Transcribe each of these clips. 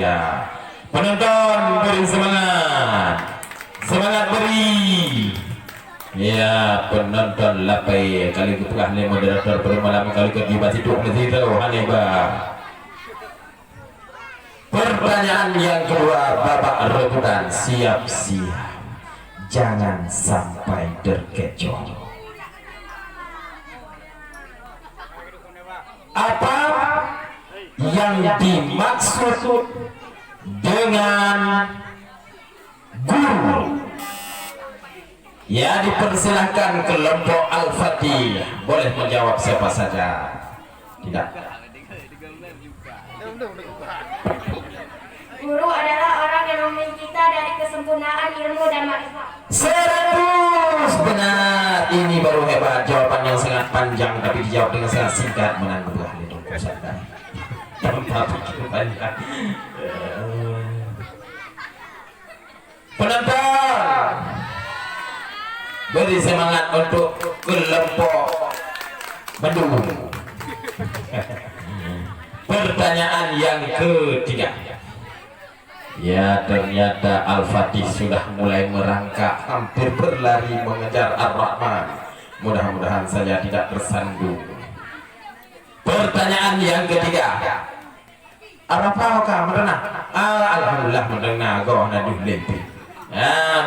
Ya, penonton beri semangat, semangat beri. Ya, penonton lapai kali ketelah ni moderator bermalam kali ke tiba situ mesti tahu haneba. Pertanyaan yang kedua, babak rebutan, siap-siap, jangan sampai terkecoh. Apa yang dimaksud dengan guru? Ya, dipersilahkan kelompok Al-Fatih boleh menjawab siapa saja. Tidak. Guru adalah orang yang memimpin kita dari kesempurnaan ilmu dan makrifat. 100 benar. Ini baru hebat, jawaban yang sangat panjang tapi dijawab dengan sangat singkat. Menang belah itu peserta. Tanpa pikir banyak. Penonton, beri semangat untuk kelompok Bandung. Pertanyaan yang ketiga. Ya, ternyata Al-Fatih sudah mulai merangkak, hampir berlari mengejar Ar-Rahman. Mudah-mudahan saja tidak tersandung. Pertanyaan yang ketiga. Apa kah merenang? Alhamdulillah merenang goh naduh lempi.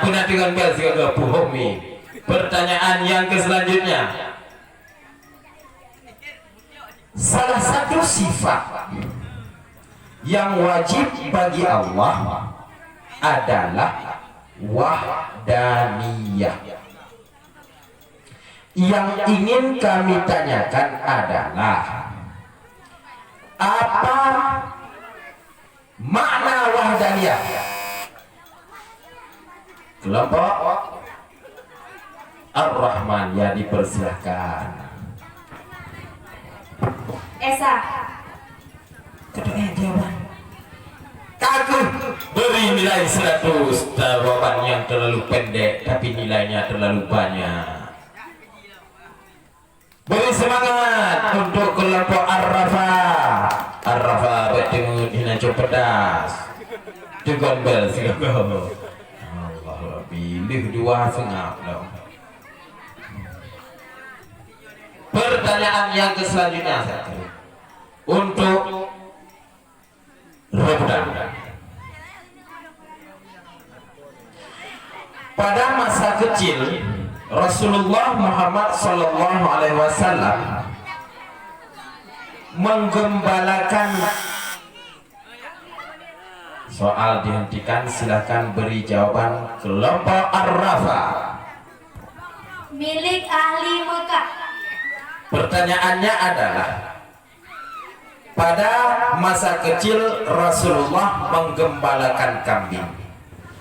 Benar dengan bel siga puhomi. Pertanyaan yang selanjutnya. Salah satu sifat yang wajib bagi Allah adalah wahdaniyah. Yang ingin kami tanyakan adalah apa makna wahdaniyah? Kelompok Ar-Rahman, ya dipersilahkan. Esa. Kedua jawaban. Kaku beri nilai 100. Jawaban yang terlalu pendek tapi nilainya terlalu banyak. Beri semangat untuk kelompok Ar-Rafa. Ar-Rafa bertemu dengan pedas. Dengan bel Allah pilih dua sengap dong. Pertanyaan yang selanjutnya untuk rebutan. Pada masa kecil Rasulullah Muhammad Sallallahu Alaihi Wasallam menggembalakan. Soal dihentikan, silakan beri jawaban kelompok Ar-Rafa. Milik ahli Mekah. Pertanyaannya adalah, pada masa kecil Rasulullah menggembalakan kambing.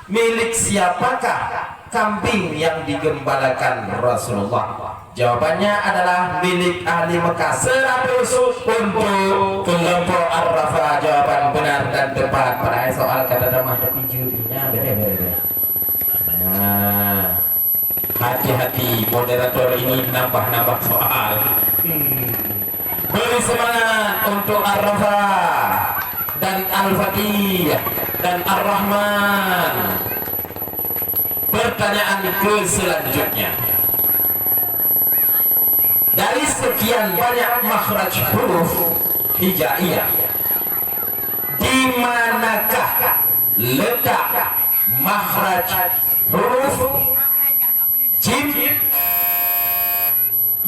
Milik siapakah kambing yang digembalakan Rasulullah? Jawabannya adalah milik ahli Mekah. 100 untuk kelompok Ar-Rafa. Jawaban benar dan tepat. Pada soal kata damah tapi jurinya beda-beda. Nah, hati-hati moderator ini nambah-nambah soal. Beri semangat untuk Ar-Rafa dan Al-Fatih dan Ar-Rahman. Pertanyaan ke selanjutnya. Dari sekian banyak makhraj huruf hijaiyah, di manakah letak makhraj huruf jim?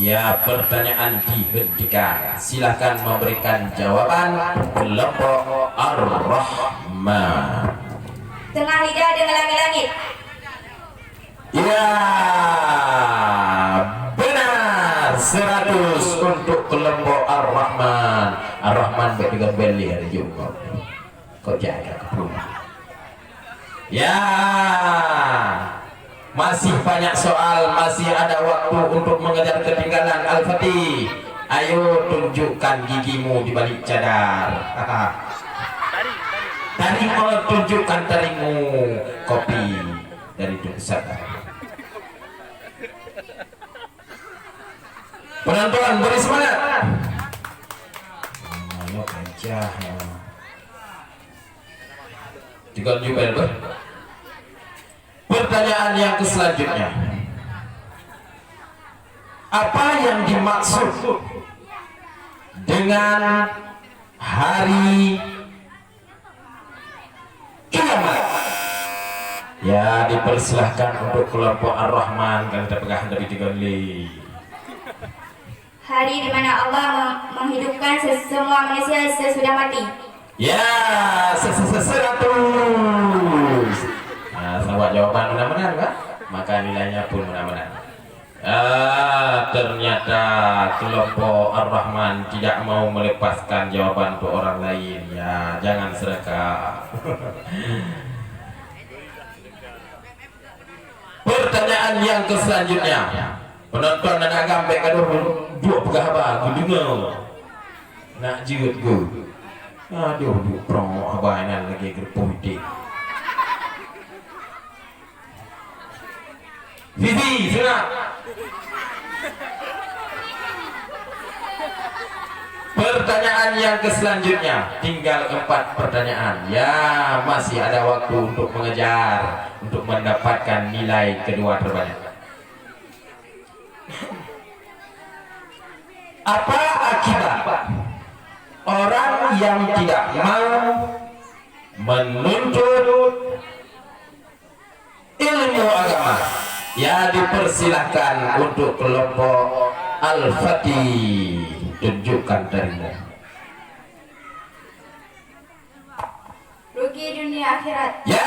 Ya, pertanyaan dihentikan. Silahkan memberikan jawaban kelompok Ar-Rahman. Tengah lidah dengan langit-langit. Ya, benar. 100 untuk kelompok Ar-Rahman. Ar-Rahman dengan beli hari Jumat. Kau jaga ke rumah. Ya, masih banyak soal, masih ada waktu untuk mengejar ketinggalan. Al-Fatih, ayo tunjukkan gigimu di balik cadar. Taring, tunjukkan taringmu. Kopi dari Tuhan. Penonton beri semangat. Ayo gajah. Tiga jubel ber. Pertanyaan yang selanjutnya, apa yang dimaksud dengan hari kiamat? Ya, dipersilahkan untuk kelompok Ar-Rahman kalau kita pegang dari tiga li. Hari di mana Allah menghidupkan semua manusia sesudah mati. Ya, 100. Nah, sama jawaban benar-benar kan? Maka nilainya pun benar-benar. Ternyata kelompok Ar-Rahman tidak mau melepaskan jawaban untuk orang lain. Ya, jangan seraka. Pertanyaan yang selanjutnya, penonton dan agam baik aduh dua pegah apa gudungo nak jiut go aduh dua pro apa ini lagi gerpolitik Vivi sudah. Pertanyaan yang selanjutnya, tinggal 4 pertanyaan. Ya, masih ada waktu untuk mengejar, untuk mendapatkan nilai kedua terbanyak. Apa akibat orang yang tidak mau menuntut ilmu agama? Ya, dipersilahkan untuk kelompok Al-Fatih. Tunjukkan darimu. Rugi dunia akhirat. Ya,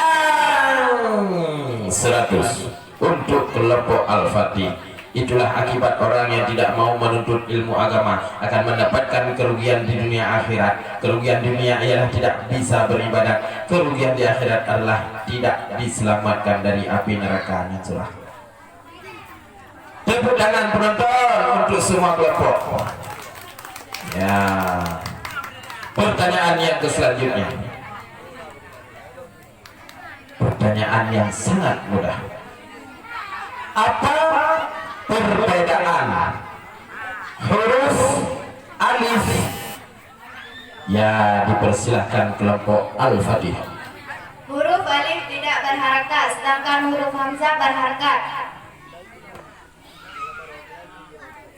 100 untuk kelompok Al-Fatih. Itulah akibat orang yang tidak mau menuntut ilmu agama, akan mendapatkan kerugian di dunia akhirat. Kerugian dunia ialah tidak bisa beribadat. Kerugian di akhirat adalah tidak diselamatkan dari api neraka. Itulah. Tepuk tangan penonton untuk semua kelompok. Ya, pertanyaan yang selanjutnya, pertanyaan yang sangat mudah. Apa perbedaan huruf alif? Ya, dipersilahkan kelompok Al-Fatih. Huruf alif tidak berharakat, sedangkan huruf hamzah berharakat.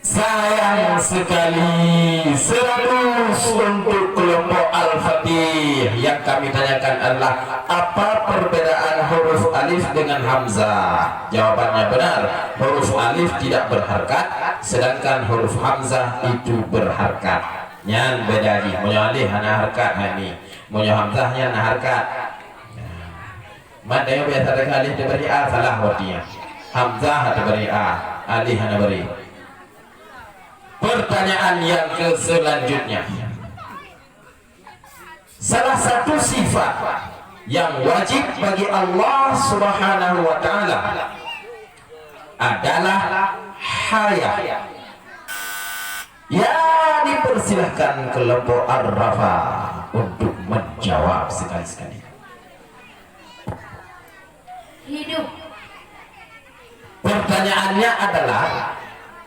Sayang sekali, 100 untuk kelompok Al-Fatih. Yang kami tanyakan adalah apa perbedaan huruf alif dengan hamzah? Jawabannya benar, huruf alif tidak berharkat, sedangkan huruf hamzah itu berharkat. Nyan beda di, monya alif hana harkat hani, monya hamzahnya hana harkat. Mada yang biasa dengan alif diberi a salah artinya, hamzah diberi a, alif hana beri. Pertanyaan yang selanjutnya, salah satu sifat yang wajib bagi Allah Subhanahu wa Ta'ala adalah haya. Ya, dipersilahkan kelompok Ar-Rafa untuk menjawab sekali-sekali. Hidup. Pertanyaannya adalah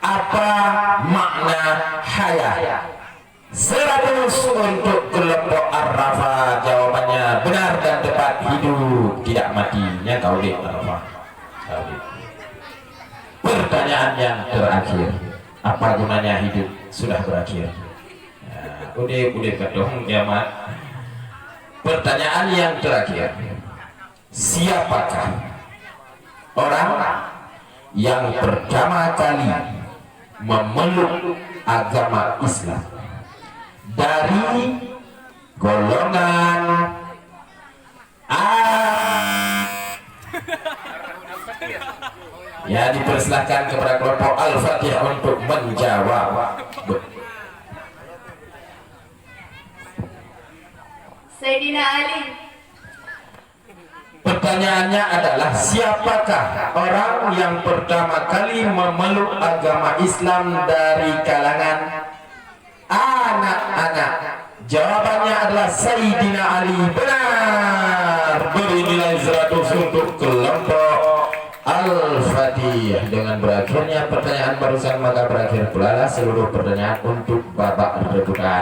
apa makna haya? 100 untuk kelompok Ar-Rafa. Jawabannya benar dan tepat, hidup tidak matinya kau lihat Ar-Rafa. Pertanyaan yang terakhir, apa gunanya hidup sudah berakhir? Udah ketong kiamat. Pertanyaan yang terakhir, siapakah orang yang pertama kali memeluk agama Islam dari golongan A? Ya, dipersilahkan kepada kelompok Al-Fatih untuk menjawab. Sayyidina Ali. Pertanyaannya adalah siapakah orang yang pertama kali memeluk agama Islam dari kalangan anak-anak? Jawabannya adalah Sayyidina Ali. Benar. Beri nilai 100 untuk kelompok Al-Fatih. Dengan berakhirnya pertanyaan barusan, maka berakhir pula seluruh pertanyaan untuk babak rebutan.